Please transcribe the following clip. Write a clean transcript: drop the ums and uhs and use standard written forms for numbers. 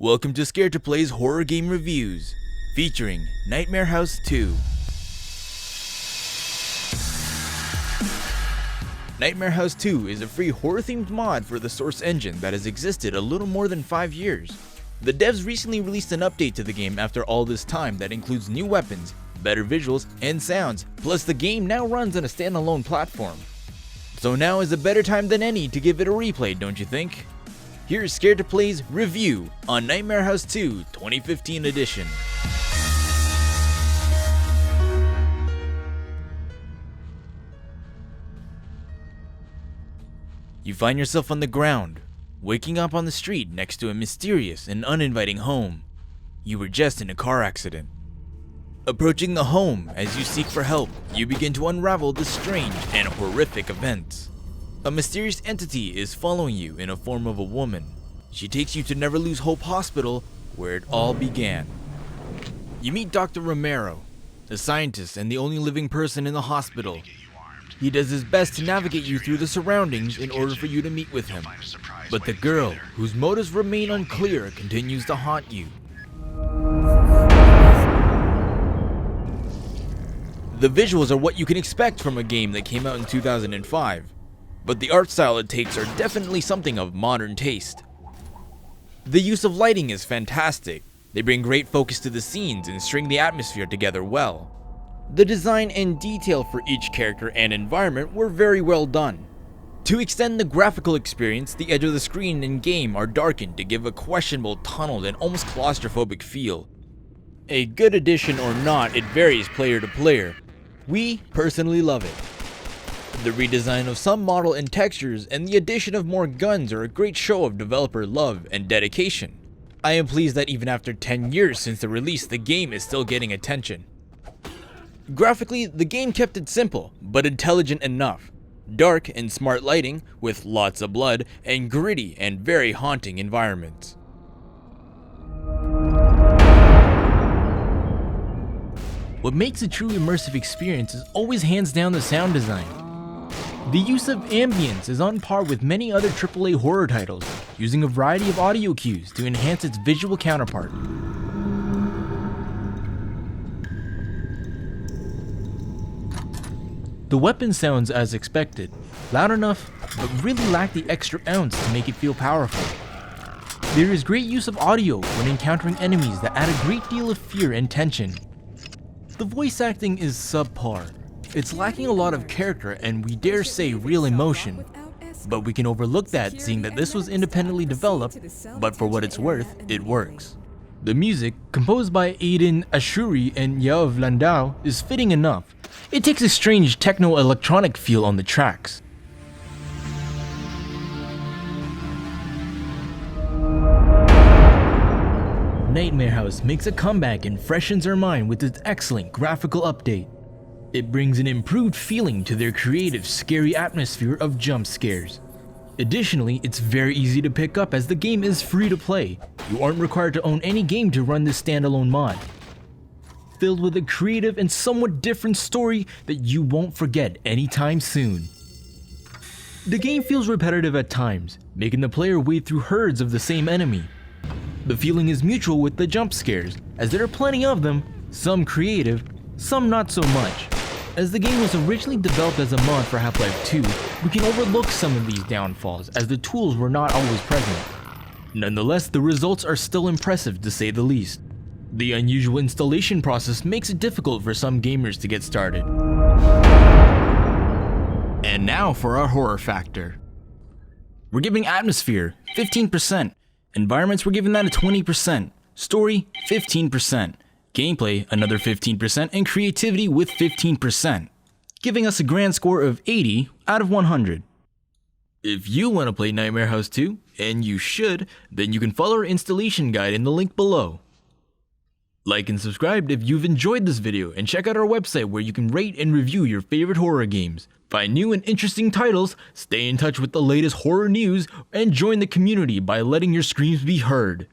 Welcome to ScaredToPlay's horror game reviews, featuring Nightmare House 2. Nightmare House 2 is a free horror-themed mod for the Source engine that has existed a little more than 5 years. The devs recently released an update to the game after all this time that includes new weapons, better visuals, and sounds, plus the game now runs on a standalone platform. So now is a better time than any to give it a replay, don't you think? Here's ScaredToPlay's review on Nightmare House 2 2015 edition. You find yourself on the ground, waking up on the street next to a mysterious and uninviting home. You were just in a car accident. Approaching the home as you seek for help, you begin to unravel the strange and horrific events. A mysterious entity is following you in a form of a woman. She takes you to Never Lose Hope Hospital, where it all began. You meet Dr. Romero, a scientist and the only living person in the hospital. He does his best to navigate you through the surroundings in order for you to meet with him. But the girl, whose motives remain unclear, continues to haunt you. The visuals are what you can expect from a game that came out in 2005. But the art style it takes are definitely something of modern taste. The use of lighting is fantastic. They bring great focus to the scenes and string the atmosphere together well. The design and detail for each character and environment were very well done. To extend the graphical experience, the edge of the screen and game are darkened to give a questionable tunneled and almost claustrophobic feel. A good addition or not, it varies player to player. We personally love it. The redesign of some model and textures and the addition of more guns are a great show of developer love and dedication. I am pleased that even after 10 years since the release, the game is still getting attention. Graphically, the game kept it simple, but intelligent enough. Dark and smart lighting, with lots of blood, and gritty and very haunting environments. What makes a true immersive experience is always hands down the sound design. The use of ambience is on par with many other AAA horror titles, using a variety of audio cues to enhance its visual counterpart. The weapon sounds as expected, loud enough, but really lack the extra ounce to make it feel powerful. There is great use of audio when encountering enemies that add a great deal of fear and tension. The voice acting is subpar. It's lacking a lot of character and we dare say real emotion, but we can overlook that seeing that this was independently developed, but for what it's worth, it works. The music, composed by Aiden Ashuri and Yoav Landau, is fitting enough. It takes a strange techno-electronic feel on the tracks. Nightmare House makes a comeback and freshens our mind with its excellent graphical update. It brings an improved feeling to their creative, scary atmosphere of jump scares. Additionally, it's very easy to pick up as the game is free to play. You aren't required to own any game to run this standalone mod. Filled with a creative and somewhat different story that you won't forget anytime soon. The game feels repetitive at times, making the player wade through herds of the same enemy. The feeling is mutual with the jump scares, as there are plenty of them, some creative, some not so much. As the game was originally developed as a mod for Half-Life 2, we can overlook some of these downfalls as the tools were not always present. Nonetheless, the results are still impressive to say the least. The unusual installation process makes it difficult for some gamers to get started. And now for our horror factor. We're giving atmosphere 15%, environments we're giving that a 20%, story 15%. Gameplay, another 15%, and creativity with 15%, giving us a grand score of 80 out of 100. If you want to play Nightmare House 2, and you should, then you can follow our installation guide in the link below. Like and subscribe if you've enjoyed this video, and check out our website where you can rate and review your favorite horror games, find new and interesting titles, stay in touch with the latest horror news, and join the community by letting your screams be heard.